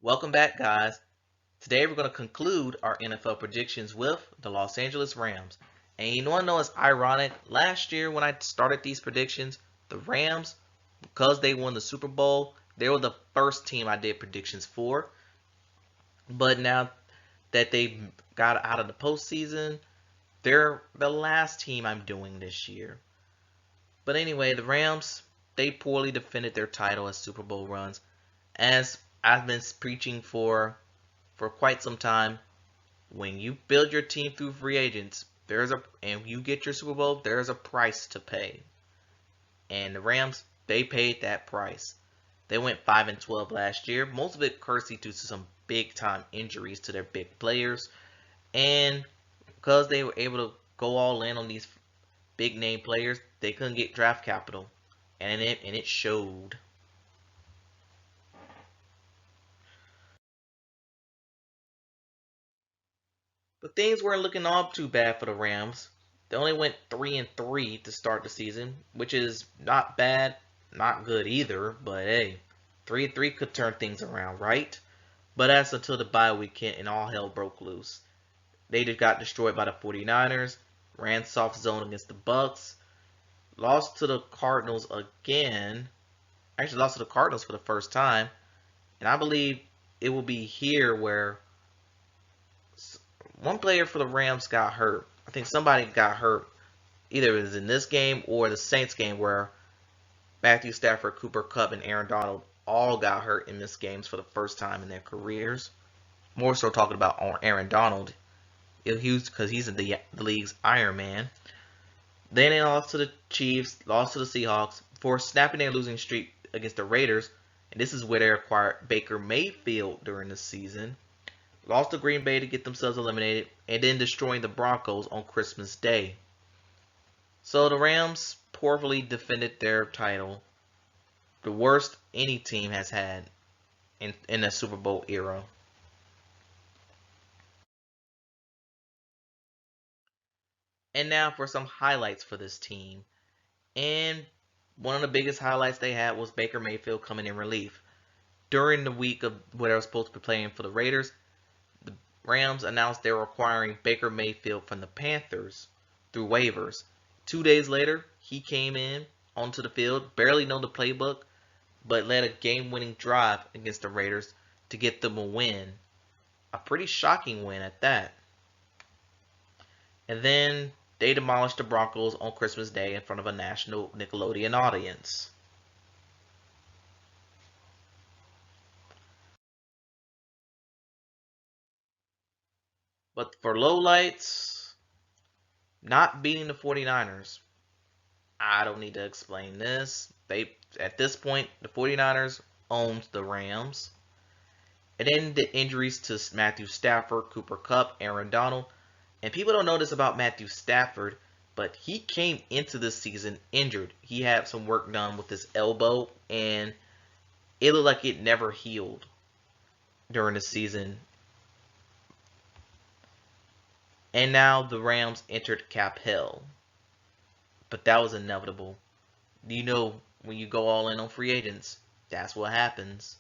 Welcome back, guys. Today we're going to conclude our NFL predictions with the Los Angeles Rams. And you want to know it's ironic? Last year when I started these predictions, the Rams, because they won the Super Bowl, they were the first team I did predictions for. But now that they got out of the postseason, they're the last team I'm doing this year. But anyway, the Rams, they poorly defended their title as Super Bowl runs. As I've been preaching for quite some time, when you build your team through free agents, and you get your Super Bowl, there's a price to pay. And the Rams, they paid that price. They went 5-12 last year, most of it courtesy due to some big time injuries to their big players, and because they were able to go all in on these big name players, they couldn't get draft capital, and it showed. But things weren't looking all too bad for the Rams. They only went 3-3 to start the season, which is not bad, not good either. But hey, 3-3 could turn things around, right? But that's until the bye weekend and all hell broke loose. They just got destroyed by the 49ers, ran soft zone against the Bucks, lost to the Cardinals again. Actually, lost to the Cardinals for the first time, and I believe it will be here where one player for the Rams got hurt. I think somebody got hurt. Either it was in this game or the Saints game where Matthew Stafford, Cooper Kupp, and Aaron Donald all got hurt in missed games for the first time in their careers. More so talking about Aaron Donald, because he's the league's Iron Man. Then they lost to the Chiefs, lost to the Seahawks before snapping their losing streak against the Raiders. And this is where they acquired Baker Mayfield during the season. Lost to Green Bay to get themselves eliminated, and then destroying the Broncos on Christmas Day. So the Rams poorly defended their title, the worst any team has had in the Super Bowl era. And now for some highlights for this team. And one of the biggest highlights they had was Baker Mayfield coming in relief. During the week of where they were supposed to be playing for the Raiders, the Rams announced they were acquiring Baker Mayfield from the Panthers through waivers. 2 days later, he came in onto the field, barely know the playbook, but led a game-winning drive against the Raiders to get them a win. A pretty shocking win at that. And then they demolished the Broncos on Christmas Day in front of a national Nickelodeon audience. But for lowlights, not beating the 49ers. I don't need to explain this. At this point, the 49ers owns the Rams. And then the injuries to Matthew Stafford, Cooper Kupp, Aaron Donald. And people don't know this about Matthew Stafford, but he came into this season injured. He had some work done with his elbow, and it looked like it never healed during the season. And now the Rams entered cap hell. But that was inevitable. You know, when you go all in on free agents, that's what happens.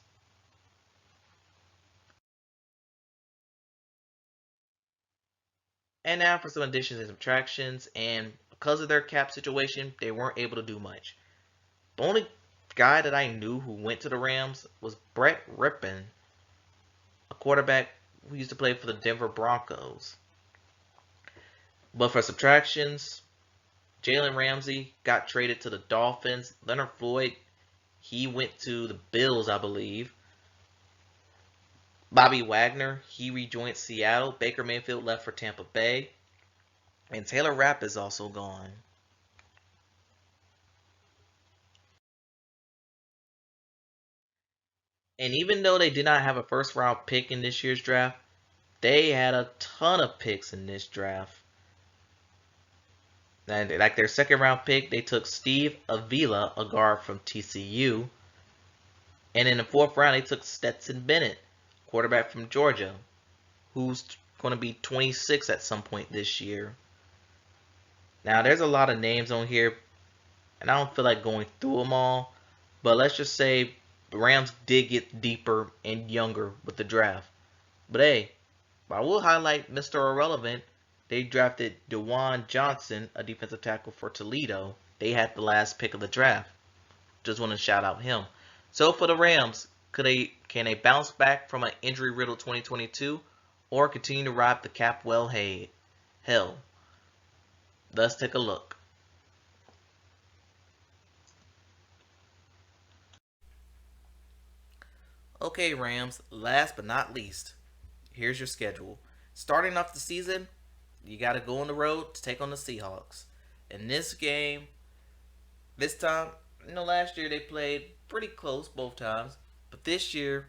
And now for some additions and subtractions, and because of their cap situation, they weren't able to do much. The only guy that I knew who went to the Rams was Brett Rypien, a quarterback who used to play for the Denver Broncos. But for subtractions, Jalen Ramsey got traded to the Dolphins. Leonard Floyd, he went to the Bills, I believe. Bobby Wagner, he rejoined Seattle. Baker Mayfield left for Tampa Bay. And Taylor Rapp is also gone. And even though they did not have a first round pick in this year's draft, they had a ton of picks in this draft. And like their second round pick, they took Steve Avila, a guard from TCU. And in the fourth round, they took Stetson Bennett, quarterback from Georgia, who's going to be 26 at some point this year. Now, there's a lot of names on here, and I don't feel like going through them all. But let's just say The Rams did get deeper and younger with the draft. But hey, I will highlight Mr. Irrelevant. They drafted Dewan Johnson, a defensive tackle for Toledo. They had the last pick of the draft. Just want to shout out him. So for the Rams, can they bounce back from an injury-riddled 2022 or continue to ride the Capwell hell? Let's take a look. Okay, Rams, last but not least, here's your schedule. Starting off the season, you got to go on the road to take on the Seahawks. In this game, this time, last year they played pretty close both times. But this year,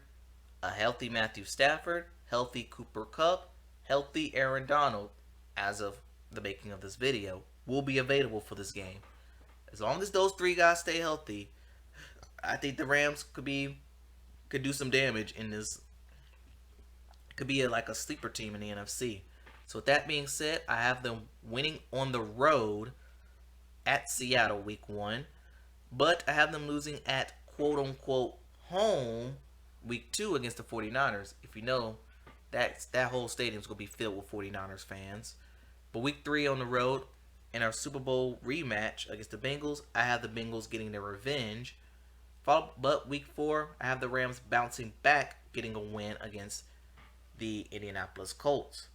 a healthy Matthew Stafford, healthy Cooper Kupp, healthy Aaron Donald, as of the making of this video, will be available for this game. As long as those three guys stay healthy, I think the Rams could do some damage in this. Could be like a sleeper team in the NFC. So with that being said, I have them winning on the road at Seattle week 1. But I have them losing at quote-unquote home week 2 against the 49ers. If you know, that whole stadium's going to be filled with 49ers fans. But week 3 on the road in our Super Bowl rematch against the Bengals, I have the Bengals getting their revenge. But week 4, I have the Rams bouncing back, getting a win against the Indianapolis Colts.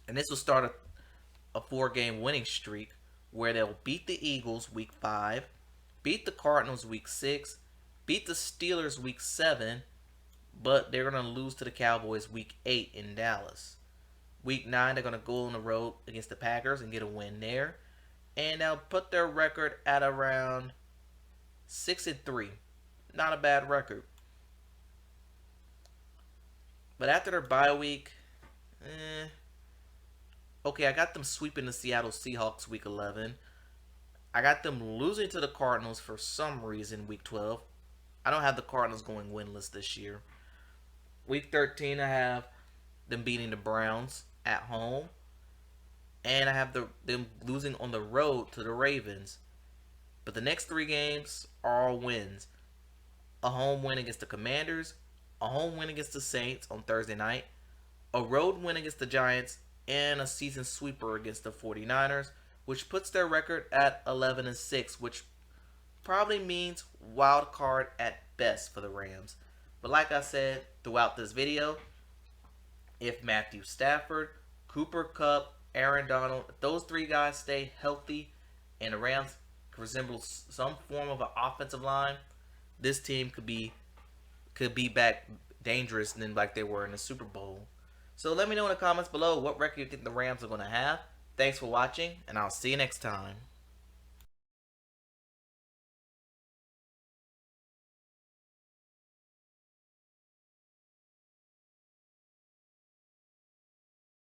And this will start a 4-game winning streak where they'll beat the Eagles week 5, beat the Cardinals week 6, beat the Steelers week 7, but they're going to lose to the Cowboys week 8 in Dallas. Week 9, they're going to go on the road against the Packers and get a win there. And they'll put their record at around 6-3. Not a bad record. But after their bye week, okay, I got them sweeping the Seattle Seahawks week 11. I got them losing to the Cardinals for some reason week 12. I don't have the Cardinals going winless this year. Week 13, I have them beating the Browns at home. And I have them losing on the road to the Ravens. But the next 3 games are all wins. A home win against the Commanders, a home win against the Saints on Thursday night, a road win against the Giants, and a season sweeper against the 49ers, which puts their record at 11-6, which probably means wild card at best for the Rams. But like I said throughout this video, if Matthew Stafford, Cooper Kupp, Aaron Donald, if those 3 guys stay healthy and the Rams resemble some form of an offensive line, this team could be back dangerous than like they were in the Super Bowl. So let me know in the comments below what record you think the Rams are going to have. Thanks for watching, and I'll see you next time.